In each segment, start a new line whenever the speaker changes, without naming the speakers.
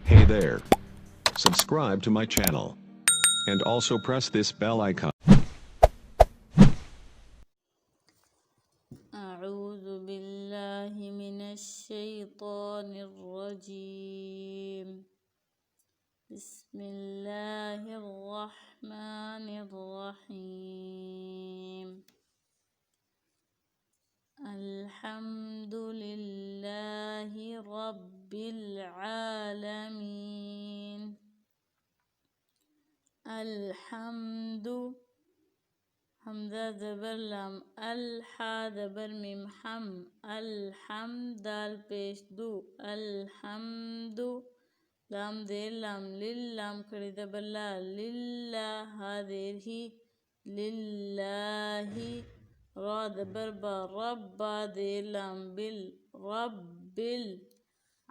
Hey there. Subscribe to my channel. And also press this bell icon.
أعوذ بالله من الشيطان الرجيم بسم الله الرحمن الرحيم الحمد لله رب العالمين الحمد حمزة زبر لام الحا زبر ميم حم الحمد دال پیش دو الحمد لام زیر لام للام کڑی زبر لا للہ ہا زیر ہی للہ را زبر با رب با زیر لام بل رب بل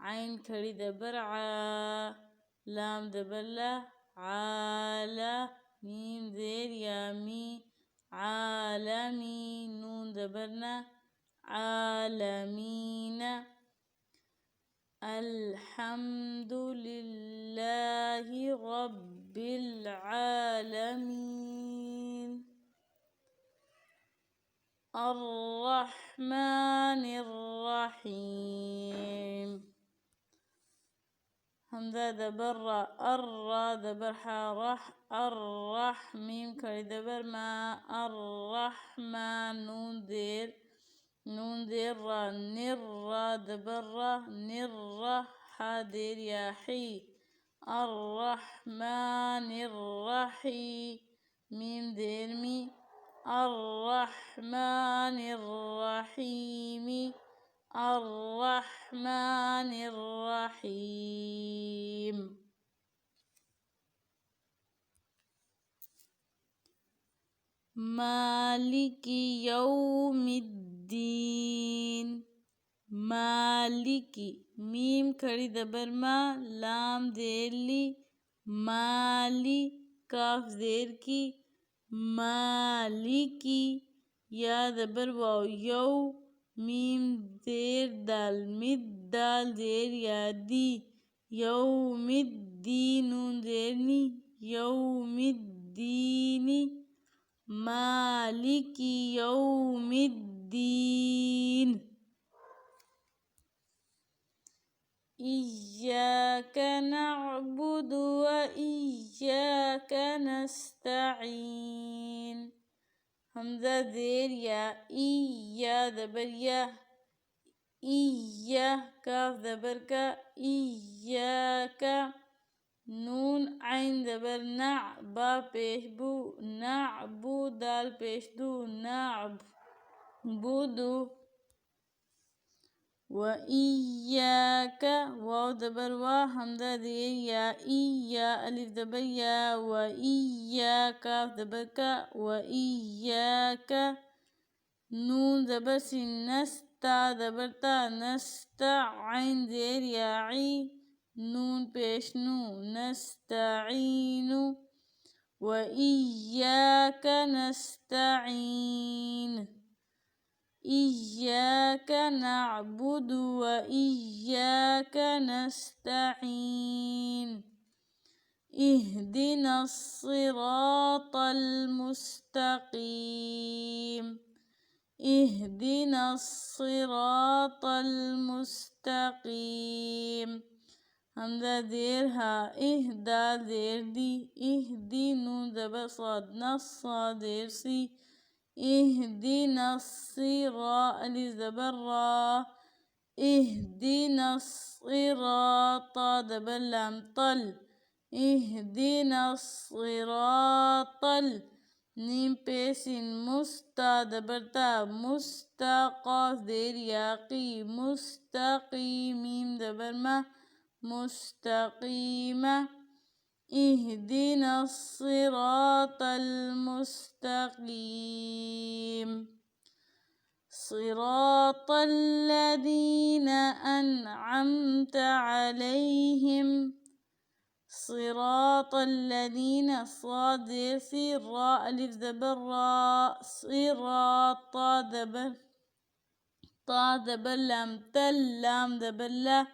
عین کھڑی زبر عا لام زبر لا عالا میم زیر یا می عالمين نون زبرنا عالمين الحمد لله رب العالمين الرحمن الرحيم حمزة زبر را الرا زبر حرح الرح ميم كري زبر ما الرحمن نون زير را نر را زبر را نر را حادر يا حي الرحمن الرحيم ميم زير مي الرحمن الرحيم الرحمن الرحيم مالك يوم الدين مالك ميم کھڑی زبر ما لام زیر لی مالی کاف زیر کی مالکی یا زبر واو یو میم زیر دال مد دال زیر یا دی یوم الدین نون زیر نی یوم الدین مالک یوم الدین إياك نعبد وإياك نستعين حمزة زیر یا إيا زبر یا إيا کاف زبر کا إياك نون عین زبر نع با پیش بو نعبو دال پیش دو نعبدو وإياك واو زبر وا حمزة زیر یا إيا الف زبر یا وإياك کاف زبر کا وإياك نون زبر سین نستا زبر تا نستا عین زیر یا عی نون پیش نو نستعین وإياك نستعين إياك نعبد وإياك نستعين اهدنا الصراط المستقيم اهدنا الصراط المستقيم حمزة زیر ہا اہدا زیر دی اہدی نون زبر صاد نص صاد زیر سی اهدنا الصراط الف زبر را اهدنا الصراط زبر لام طل اهدنا الصراط نیم پیسین مستا زبر تا مستقاف زیر یاقی مستقیم میم زبر ما مستقيمة اهدنا الصراط المستقيم صراط الذين أنعمت عليهم صراط الذين صاد زیر سی را الف زبر را صراط زبر طا زبر لام تل لام زبر لا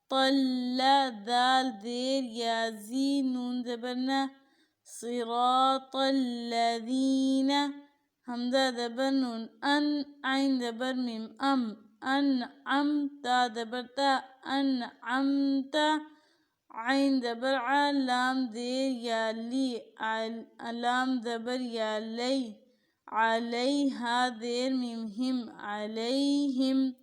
طل دال دير يا زي نون زبرنا صراط الذين همزة دبر نون أن عين دبر ميم أنعمت دبرتا أنعمت عين دبر لام دير يا لي لام دبر يا لي عليها دير ميم هم عليهم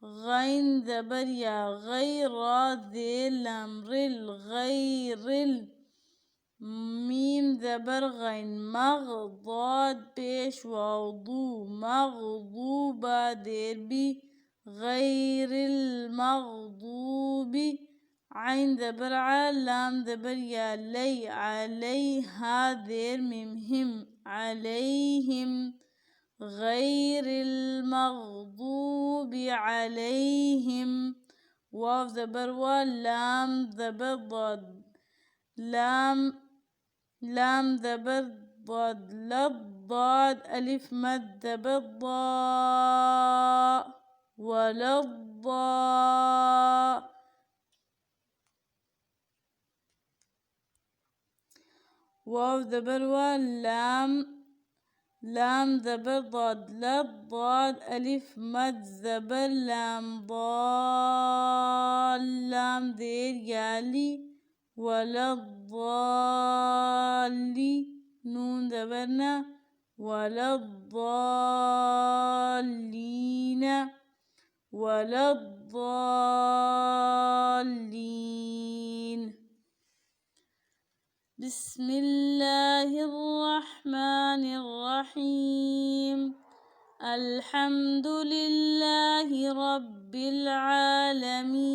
غين دبر يا غير دير لام رل غير ميم دبر غين مغضاد بيش وضو مغضوب دير بي غير المغضوب عين دبر لام دبر يا لي عليها دير ميم هم عليهم غير المغضوب عليهم واو دبر ولام دبر ضد لام دبر ضد للضاد ألف مد دبر ضاء وللضاء واو دبر ولام لام دبر ضاد للضاد ألف مد زبر لام ضال لام دير يالي ولا الضالي نون دبرنا ولا الضالين ولا الضالين. بسم الله الرحمن الرحيم الحمد لله رب العالمين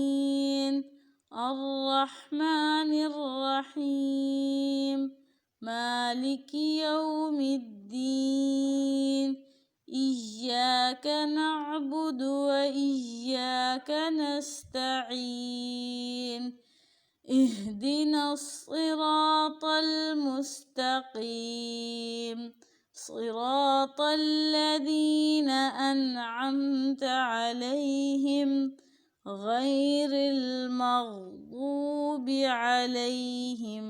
الرحمن الرحيم مالك يوم الدين إياك نعبد وإياك نستعين اهدنا الصراط المستقيم صراط الذين أنعمت عليهم غير المغضوب عليهم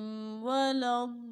ولا الضالين.